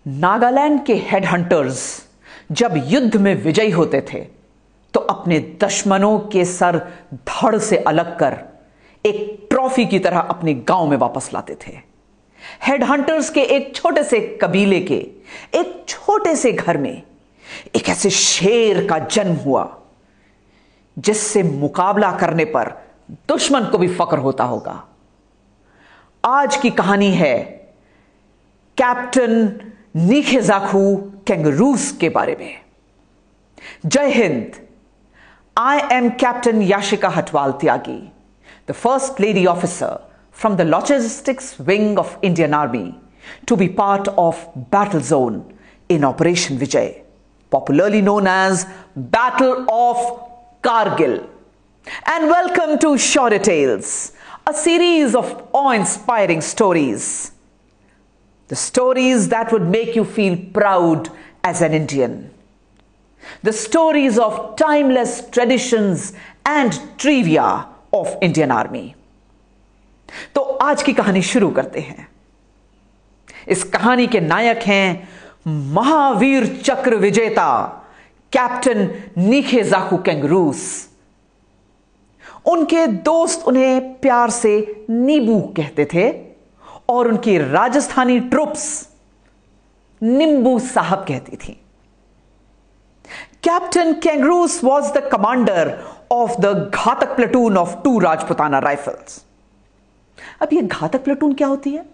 नागालैंड के हेडहंटर्स जब युद्ध में विजयी होते थे तो अपने दुश्मनों के सर धड़ से अलग कर एक ट्रॉफी की तरह अपने गांव में वापस लाते थे। हेडहंटर्स के एक छोटे से कबीले के एक छोटे से घर में एक ऐसे शेर का जन्म हुआ जिससे मुकाबला करने पर दुश्मन को भी फक्र होता होगा। आज की कहानी है कैप्टन नीखेजाकू कैंगरूस के बारे में। जय Hind. I am captain Yashika Hatwal Tyagi, the First Lady Officer from the Logistics Wing of Indian Army, to be part of Battle Zone in Operation Vijay, popularly known as Battle of Kargil. And welcome to Shorty Tales, a series of awe-inspiring stories. The stories that would make you feel proud as an Indian. The stories of timeless traditions and trivia of Indian Army. तो आज की कहानी शुरू करते हैं। इस कहानी के नायक हैं महावीर चक्र विजेता कैप्टन नीखेजाकू कैंगरूस। उनके दोस्त उन्हें प्यार से नीबू कहते थे और उनकी राजस्थानी ट्रुप्स निंबू साहब कहती थी। Captain Kenguruse was the commander of the Ghatak platoon of 2 Rajputana rifles. अब यह घातक प्लेटून क्या होती है?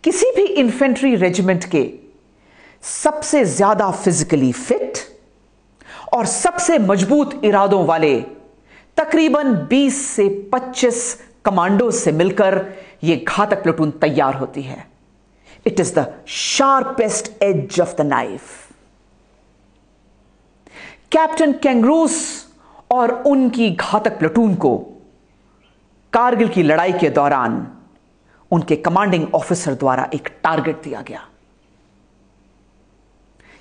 किसी भी इन्फेंट्री रेजिमेंट के सबसे ज्यादा फिजिकली फिट और सबसे मजबूत इरादों वाले तकरीबन 20 से 25 कमांडो से मिलकर यह घातक प्लेटून तैयार होती है। It is the sharpest edge of the knife. Captain Kenguruse और उनकी घातक प्लेटून को कारगिल की लड़ाई के दौरान उनके कमांडिंग ऑफिसर द्वारा एक टारगेट दिया गया।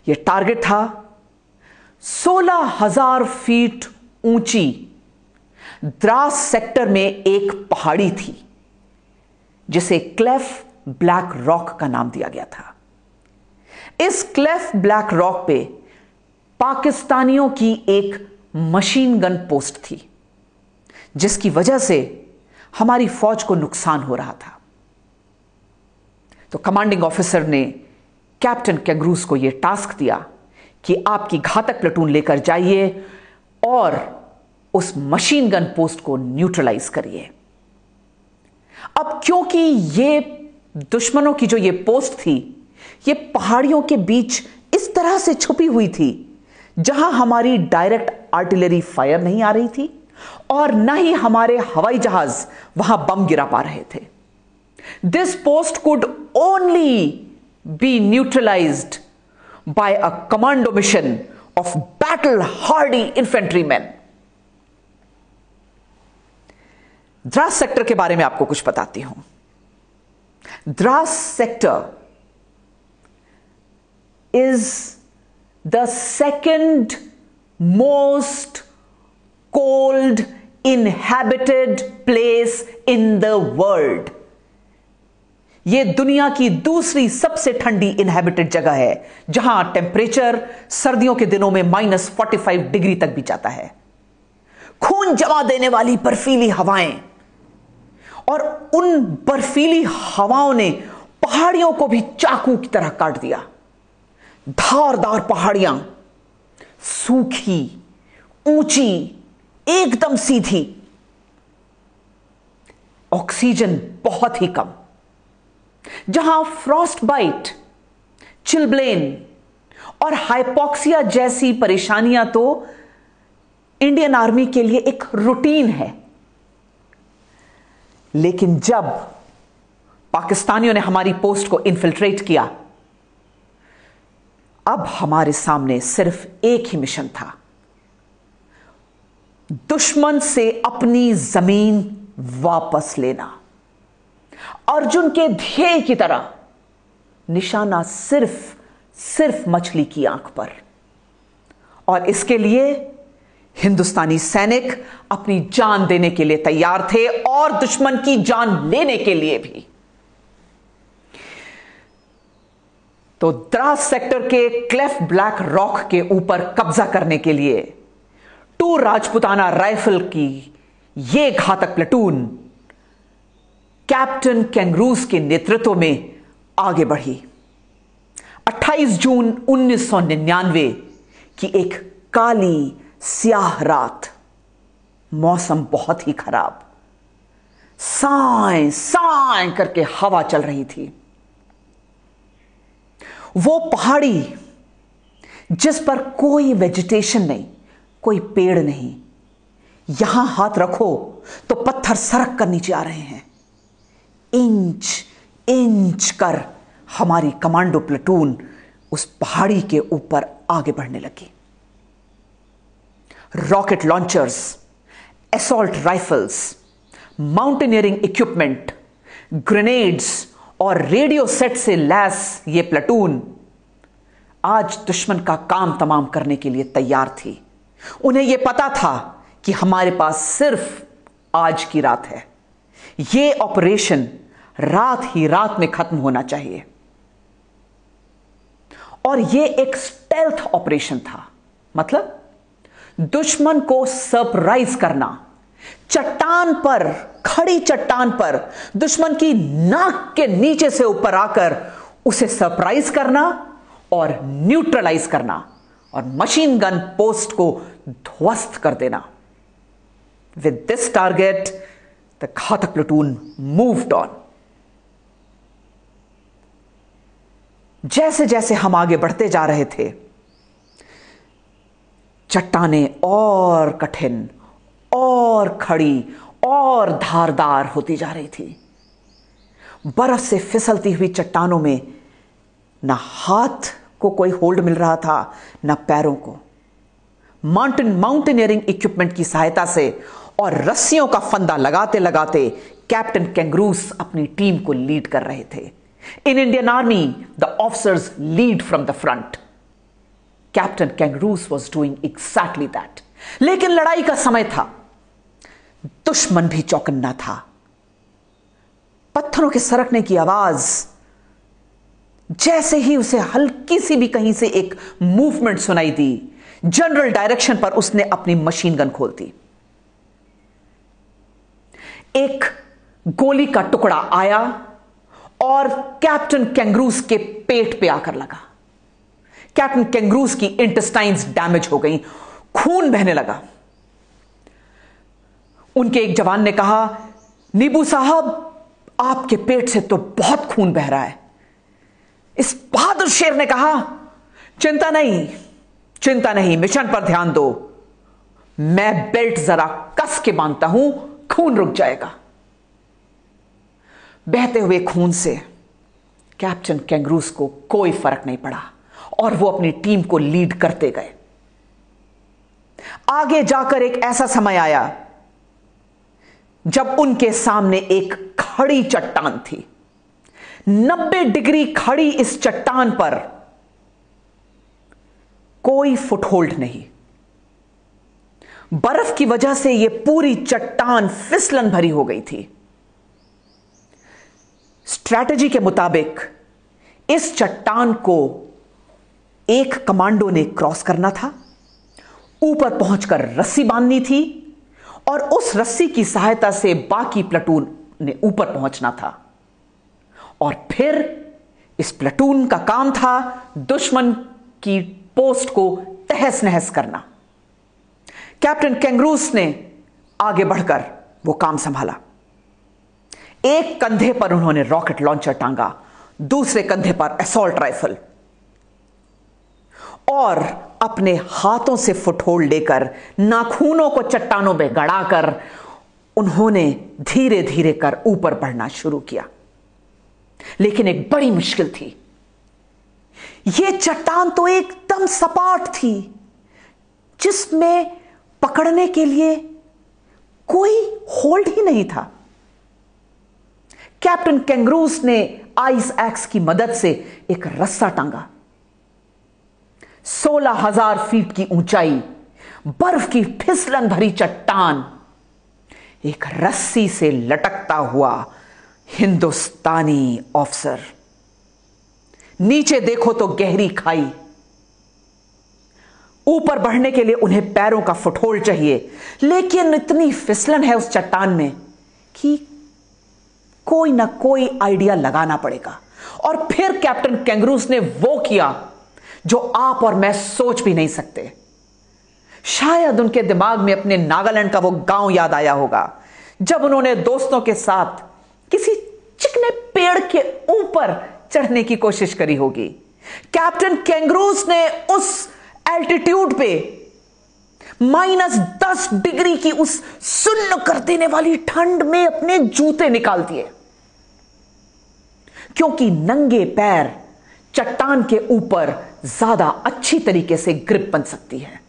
यह टारगेट था 16,000 फीट ऊंची द्रास सेक्टर में एक पहाड़ी थी जिसे क्लेफ ब्लैक रॉक का नाम दिया गया था। इस क्लेफ ब्लैक रॉक पे पाकिस्तानियों की एक मशीन गन पोस्ट थी जिसकी वजह से हमारी फौज को नुकसान हो रहा था। तो कमांडिंग ऑफिसर ने कैप्टन कैंगरूस को यह टास्क दिया कि आपकी घातक प्लेटून लेकर जाइए और उस मशीन गन पोस्ट को न्यूट्रलाइज करिए। अब क्योंकि यह दुश्मनों की जो यह पोस्ट थी यह पहाड़ियों के बीच इस तरह से छुपी हुई थी जहां हमारी डायरेक्ट आर्टिलरी फायर नहीं आ रही थी और न ही हमारे हवाई जहाज वहां बम गिरा पा रहे थे। This post could only be neutralised by a commando mission of battle hardy infantryman. Dras sector के बारे में आपको कुछ बताती हूं। Dras sector is the second most cold inhabited place in the world. यह दुनिया की दूसरी सबसे ठंडी इनहैबिटेड जगह है जहां टेम्परेचर सर्दियों के दिनों में -45 डिग्री तक भी जाता है। खून जमा देने वाली बर्फीली हवाएं और उन बर्फीली हवाओं ने पहाड़ियों को भी चाकू की तरह काट दिया। धारदार पहाड़ियां, सूखी, ऊंची, एकदम सीधी, ऑक्सीजन बहुत ही कम, जहां फ्रॉस्ट बाइट, चिलब्लेन और हाइपोक्सिया जैसी परेशानियां तो इंडियन आर्मी के लिए एक रूटीन है। लेकिन जब पाकिस्तानियों ने हमारी पोस्ट को इन्फिल्ट्रेट किया, अब हमारे सामने सिर्फ एक ही मिशन था, दुश्मन से अपनी जमीन वापस लेना। अर्जुन के ध्येय की तरह निशाना सिर्फ मछली की आंख पर। और इसके लिए हिंदुस्तानी सैनिक अपनी जान देने के लिए तैयार थे और दुश्मन की जान लेने के लिए भी। तो द्रास सेक्टर के क्लेफ ब्लैक रॉक के ऊपर कब्जा करने के लिए 2 राजपुताना राइफल की यह घातक प्लेटून कैप्टन कैंगरूज के नेतृत्व में आगे बढ़ी। 28 जून 1999 की एक काली स्याह रात, मौसम बहुत ही खराब, साए साए करके हवा चल रही थी। वो पहाड़ी जिस पर कोई वेजिटेशन नहीं, कोई पेड़ नहीं, यहां हाथ रखो तो पत्थर सरक कर नीचे आ रहे हैं। इंच इंच कर हमारी कमांडो प्लेटून उस पहाड़ी के ऊपर आगे बढ़ने लगी। Rocket launchers, assault rifles, mountaineering equipment, grenades और रेडियो सेट से लैस ये प्लेटून आज दुश्मन का काम तमाम करने के लिए तैयार थी। उन्हें यह पता था कि हमारे पास सिर्फ आज की रात है। यह ऑपरेशन रात ही रात में खत्म होना चाहिए। और यह एक स्टेल्थ ऑपरेशन था, मतलब दुश्मन को सरप्राइज करना। चट्टान पर, खड़ी चट्टान पर दुश्मन की नाक के नीचे से ऊपर आकर उसे सरप्राइज करना और न्यूट्रलाइज करना और मशीन गन पोस्ट को ध्वस्त कर देना। विद दिस टारगेट द घातक प्लेटून मूव्ड ऑन। जैसे जैसे हम आगे बढ़ते जा रहे थे, चट्टानें और कठिन और खड़ी और धारदार होती जा रही थी। बर्फ से फिसलती हुई चट्टानों में ना हाथ को कोई होल्ड मिल रहा था, ना पैरों को। माउंटेनियरिंग इक्विपमेंट की सहायता से और रस्सियों का फंदा लगाते लगाते कैप्टन कैंगरूस अपनी टीम को लीड कर रहे थे। In Indian army the officers lead from the front. Captain Kenguruse was doing exactly that. लेकिन लड़ाई का समय था, दुश्मन भी चौकन्ना था। पत्थरों के सरकने की आवाज, जैसे ही उसे हल्की सी भी कहीं से एक मूवमेंट सुनाई दी, जनरल डायरेक्शन पर उसने अपनी मशीन गन खोल दी। एक गोली का टुकड़ा आया और कैप्टन कैंगरूस के पेट पे आकर लगा। कैप्टन कैंगरूस की इंटेस्टाइन्स डैमेज हो गई, खून बहने लगा। उनके एक जवान ने कहा, नीबू साहब, आपके पेट से तो बहुत खून बह रहा है। इस बहादुर शेर ने कहा, चिंता नहीं, चिंता नहीं, मिशन पर ध्यान दो। मैं बेल्ट जरा कस के बांधता हूं, खून रुक जाएगा। बहते हुए खून से कैप्टन कैंगरूस को कोई फर्क नहीं पड़ा और वो अपनी टीम को लीड करते गए। आगे जाकर एक ऐसा समय आया जब उनके सामने एक खड़ी चट्टान थी। 90 डिग्री खड़ी इस चट्टान पर कोई फुटहोल्ड नहीं। बर्फ की वजह से यह पूरी चट्टान फिसलन भरी हो गई थी। स्ट्रैटेजी के मुताबिक इस चट्टान को एक कमांडो ने क्रॉस करना था, ऊपर पहुंचकर रस्सी बांधनी थी और उस रस्सी की सहायता से बाकी प्लेटून ने ऊपर पहुंचना था। और फिर इस प्लेटून का काम था दुश्मन की पोस्ट को तहस नहस करना। कैप्टन कैंगरूस ने आगे बढ़कर वो काम संभाला। एक कंधे पर उन्होंने रॉकेट लॉन्चर टांगा, दूसरे कंधे पर असॉल्ट राइफल, और अपने हाथों से फुटहोल्ड लेकर नाखूनों को चट्टानों में गड़ाकर उन्होंने धीरे धीरे कर ऊपर बढ़ना शुरू किया। लेकिन एक बड़ी मुश्किल थी। यह चट्टान तो एकदम सपाट थी, जिसमें पकड़ने के लिए कोई होल्ड ही नहीं था। कैप्टन कैंगरूस ने आइस एक्स की मदद से एक रस्सा टांगा। 16,000 फीट की ऊंचाई, बर्फ की फिसलन भरी चट्टान, एक रस्सी से लटकता हुआ हिंदुस्तानी ऑफिसर। नीचे देखो तो गहरी खाई। ऊपर बढ़ने के लिए उन्हें पैरों का फुटहोल्ड चाहिए, लेकिन इतनी फिसलन है उस चट्टान में कि कोई ना कोई आइडिया लगाना पड़ेगा। और फिर कैप्टन कैंगरूस ने वो किया जो आप और मैं सोच भी नहीं सकते। शायद उनके दिमाग में अपने नागालैंड का वो गांव याद आया होगा, जब उन्होंने दोस्तों के साथ किसी चिकने पेड़ के ऊपर चढ़ने की कोशिश करी होगी। कैप्टन कैंगरूस ने उस एल्टीट्यूड पे -10 डिग्री की उस सुन्न कर देने वाली ठंड में अपने जूते निकाल दिए, क्योंकि नंगे पैर चट्टान के ऊपर ज्यादा अच्छी तरीके से ग्रिप बन सकती है।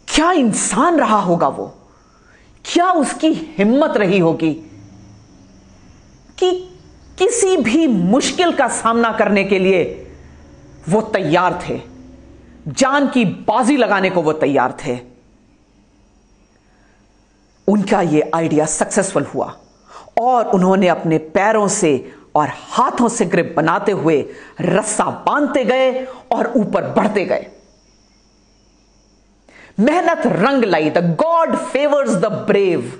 क्या इंसान रहा होगा वो, क्या उसकी हिम्मत रही होगी कि किसी भी मुश्किल का सामना करने के लिए वो तैयार थे, जान की बाजी लगाने को वो तैयार थे। उनका ये आइडिया सक्सेसफुल हुआ और उन्होंने अपने पैरों से और हाथों से ग्रिप बनाते हुए रस्सा बांधते गए और ऊपर बढ़ते गए। मेहनत रंग लाई। The god favours the brave,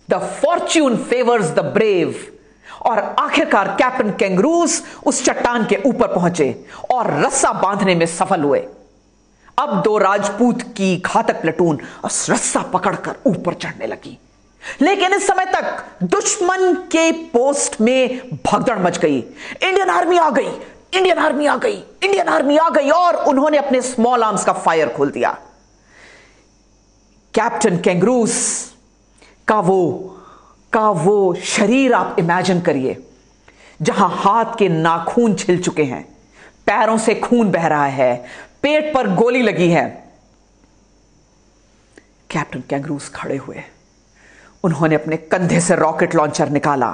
the fortune favours the brave. और आखिरकार कैप्टन कैंगरूस उस चट्टान के ऊपर पहुंचे और रस्सा बांधने में सफल हुए। अब 2 राजपूत की घातक प्लेटून उस रस्सा पकड़कर ऊपर चढ़ने लगी, लेकिन इस समय तक दुश्मन के पोस्ट में भगदड़ मच गई। इंडियन आर्मी आ गई, इंडियन आर्मी आ गई, इंडियन आर्मी आ गई, और उन्होंने अपने स्मॉल आर्म्स का फायर खोल दिया। कैप्टन कैंगरूस का वो शरीर आप इमेजिन करिए, जहां हाथ के नाखून छिल चुके हैं, पैरों से खून बह रहा है, पेट पर गोली लगी है। कैप्टन कैंगरूस खड़े हुए, उन्होंने अपने कंधे से रॉकेट लॉन्चर निकाला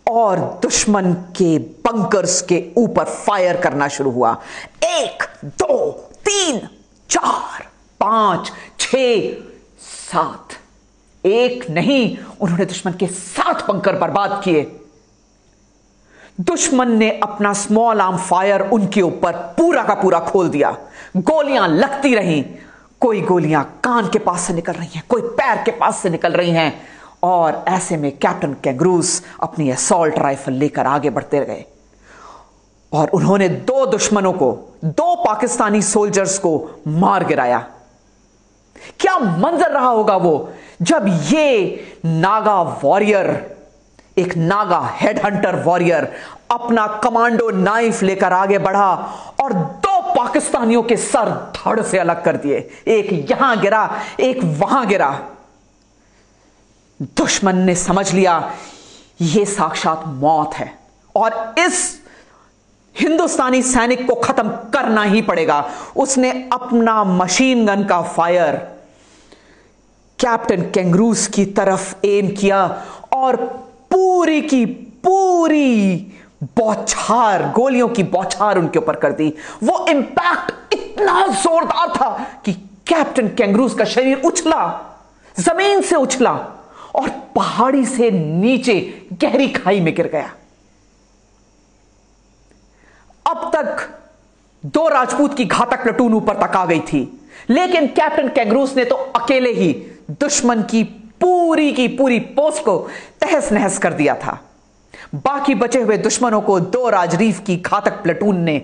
और दुश्मन के बंकर्स के ऊपर फायर करना शुरू हुआ। 1 2 3 4 5 6 7। एक नहीं, उन्होंने दुश्मन के 7 बंकर बर्बाद किए। दुश्मन ने अपना स्मॉल आर्म फायर उनके ऊपर पूरा का पूरा खोल दिया। गोलियां लगती रहीं, कोई गोलियां कान के पास से निकल रही हैं, कोई पैर के पास से निकल रही हैं, और ऐसे में कैप्टन कैंगरूस अपनी असॉल्ट राइफल लेकर आगे बढ़ते गए और उन्होंने 2 दुश्मनों को, 2 पाकिस्तानी सोल्जर्स को मार गिराया। क्या मंजर रहा होगा वो, जब ये नागा वॉरियर, एक नागा हेडहंटर वॉरियर, अपना कमांडो नाइफ लेकर आगे बढ़ा और 2 पाकिस्तानियों के सर धड़ से अलग कर दिए। एक यहां गिरा, एक वहां गिरा। दुश्मन ने समझ लिया यह साक्षात मौत है और इस हिंदुस्तानी सैनिक को खत्म करना ही पड़ेगा। उसने अपना मशीन गन का फायर कैप्टन कैंगरूस की तरफ एम किया और पूरी की पूरी बौछार, गोलियों की बौछार उनके ऊपर कर दी। वो इंपैक्ट इतना जोरदार था कि कैप्टन कैंगरूस का शरीर उछला, जमीन से उछला और पहाड़ी से नीचे गहरी खाई में गिर गया। अब तक 2 राजपूत की घातक प्लेटून ऊपर तक आ गई थी, लेकिन कैप्टन कैंगरूस ने तो अकेले ही दुश्मन की पूरी पोस्ट को तहस नहस कर दिया था। बाकी बचे हुए दुश्मनों को 2 राजरीफ की घातक प्लेटून ने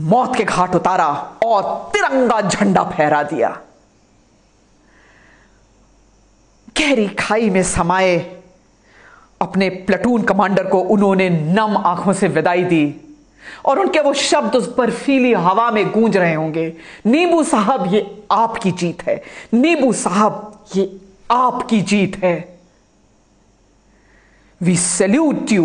मौत के घाट उतारा और तिरंगा झंडा फहरा दिया। गहरी खाई में समाये अपने प्लेटून कमांडर को उन्होंने नम आंखों से विदाई दी और उनके वो शब्द उस बर्फीली हवा में गूंज रहे होंगे, नीबू साहब ये आपकी जीत है, नीबू साहब ये आपकी जीत है। We salute you